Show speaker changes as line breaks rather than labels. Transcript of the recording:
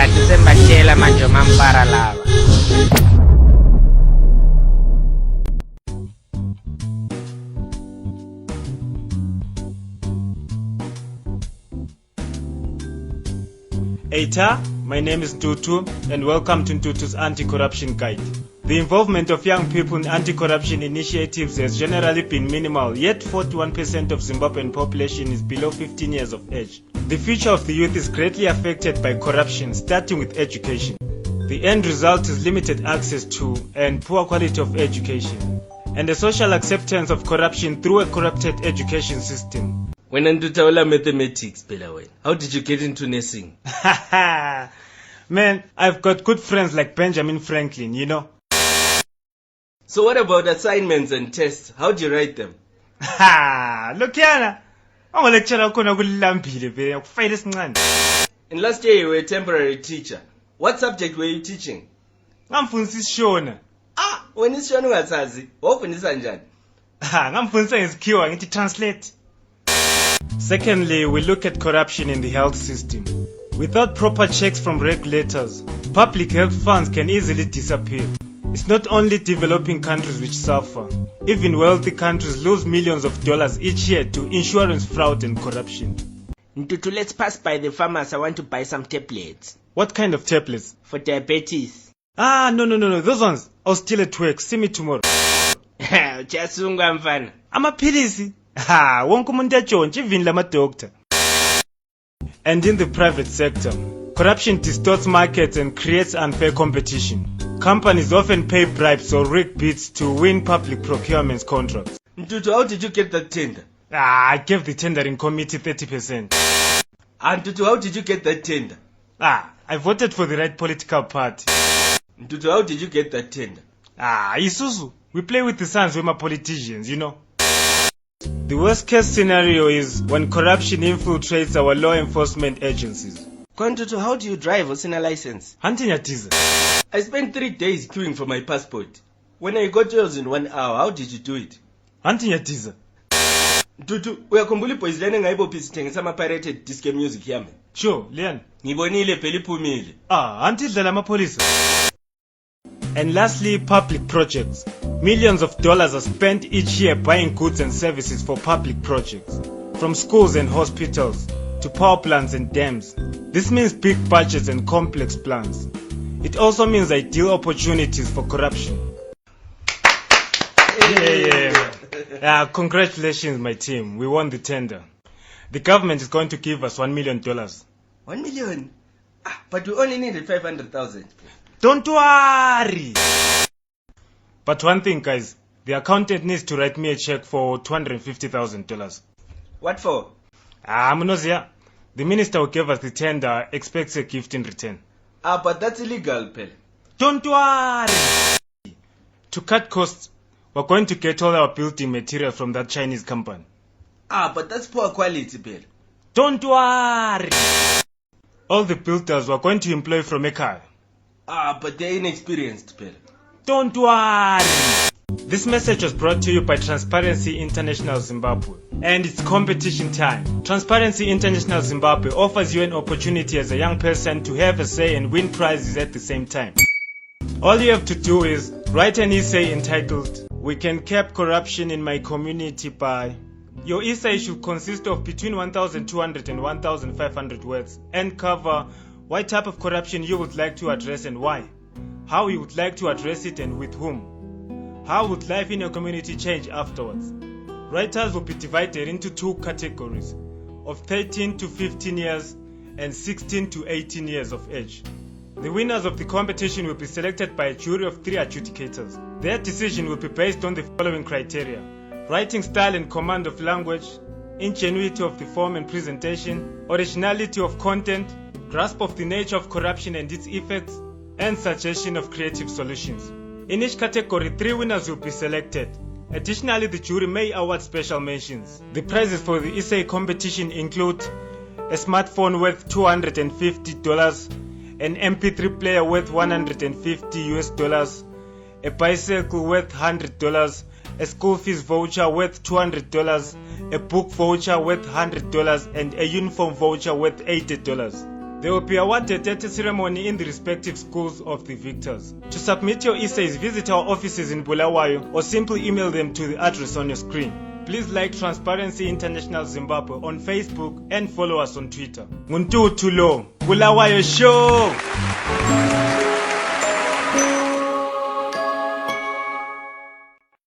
Kanti sembatshela manje mampara lava.
Eita, my name is Ntutu and welcome to Ntutu's Anti-Corruption Guide. The involvement of young people in anti-corruption initiatives has generally been minimal, yet 41% of Zimbabwean population is below 15 years of age. The future of the youth is greatly affected by corruption, starting with education. The end result is limited access to and poor quality of education, and the social acceptance of corruption through a corrupted education system.
When Ndutawala mathematics, how did you get into nursing?
Man, I've got good friends like Benjamin Franklin, you know.
So what about assignments and tests? How do you write them?
Look here, I'm a lecturer.
And last year you were a temporary teacher. What subject were you teaching?
I'm Shona.
When is Shona ungasazi? Wawufundisa njani?
Ngamfundisa ngesikhiwa ngithi translate. Secondly, we look at corruption in the health system. Without proper checks from regulators, public health funds can easily disappear. It's not only developing countries which suffer. Even wealthy countries lose millions of dollars each year to insurance fraud and corruption.
Ntutu, let's pass by the pharmacy. I want to buy some tablets.
What kind of tablets?
For diabetes.
No. Those ones, I'll still at work. See me tomorrow.
Chasunga mfana.
Amaphilisi. Wonke umuntu yatshontsha even lama-doctor. And in the private sector, corruption distorts markets and creates unfair competition. Companies often pay bribes or rig bids to win public procurement contracts.
Ntutu, how did you get that tender?
I gave the tendering committee 30%.
And Ntutu, how did you get that tender?
I voted for the right political party.
Ntutu, how did you get that tender?
Isuzu, we play with the sons with my politicians, you know. The worst case scenario is when corruption infiltrates our law enforcement agencies.
Ntutu, how do you drive without a license?
Hunting yatiza.
I spent 3 days queuing for my passport. When I got yours in 1 hour, how did you do it?
Hunting yatiza.
Ntutu, uyakhumbula ibhoyizilane ngayibophi sithengisa ama-pirated disc music yami?
Sure, Leon.
Ngibonile phela iphumile.
Anti idlala amapolisa. And lastly, public projects. Millions of dollars are spent each year buying goods and services for public projects, from schools and hospitals to power plants and dams. This means big budgets and complex plans. It also means ideal opportunities for corruption. Congratulations, my team. We won the tender. The government is going to give us $1 million.
1 million? But we only needed 500,000.
Don't worry. But one thing, guys, the accountant needs to write me a check for $250,000.
What for?
Munozia, the minister who gave us the tender expects a gift in return.
But that's illegal, Pel.
Don't worry. To cut costs, we're going to get all our building material from that Chinese company.
But that's poor quality, Pel.
Don't worry. All the builders we're going to employ from Ekai.
But they're inexperienced, Pel.
Don't worry. This message was brought to you by Transparency International Zimbabwe. And it's competition time. Transparency International Zimbabwe offers you an opportunity as a young person to have a say and win prizes at the same time. All you have to do is write an essay entitled, "We Can Cap Corruption in My Community" by... Your essay should consist of between 1,200 and 1,500 words and cover what type of corruption you would like to address and why, how you would like to address it and with whom, how would life in your community change afterwards. Writers will be divided into 2 categories of 13 to 15 years and 16 to 18 years of age. The winners of the competition will be selected by a jury of 3 adjudicators. Their decision will be based on the following criteria: writing style and command of language, ingenuity of the form and presentation, originality of content, grasp of the nature of corruption and its effects, and suggestion of creative solutions. In each category, 3 winners will be selected. Additionally, the jury may award special mentions. The prizes for the essay competition include a smartphone worth $250, an MP3 player worth $150, a bicycle worth $100, a school fees voucher worth $200, a book voucher worth $100, and a uniform voucher worth $80. There will be awarded at a ceremony in the respective schools of the victors. To submit your essays, visit our offices in Bulawayo or simply email them to the address on your screen. Please like Transparency International Zimbabwe on Facebook and follow us on Twitter. Nguntutu lo, Bulawayo Show!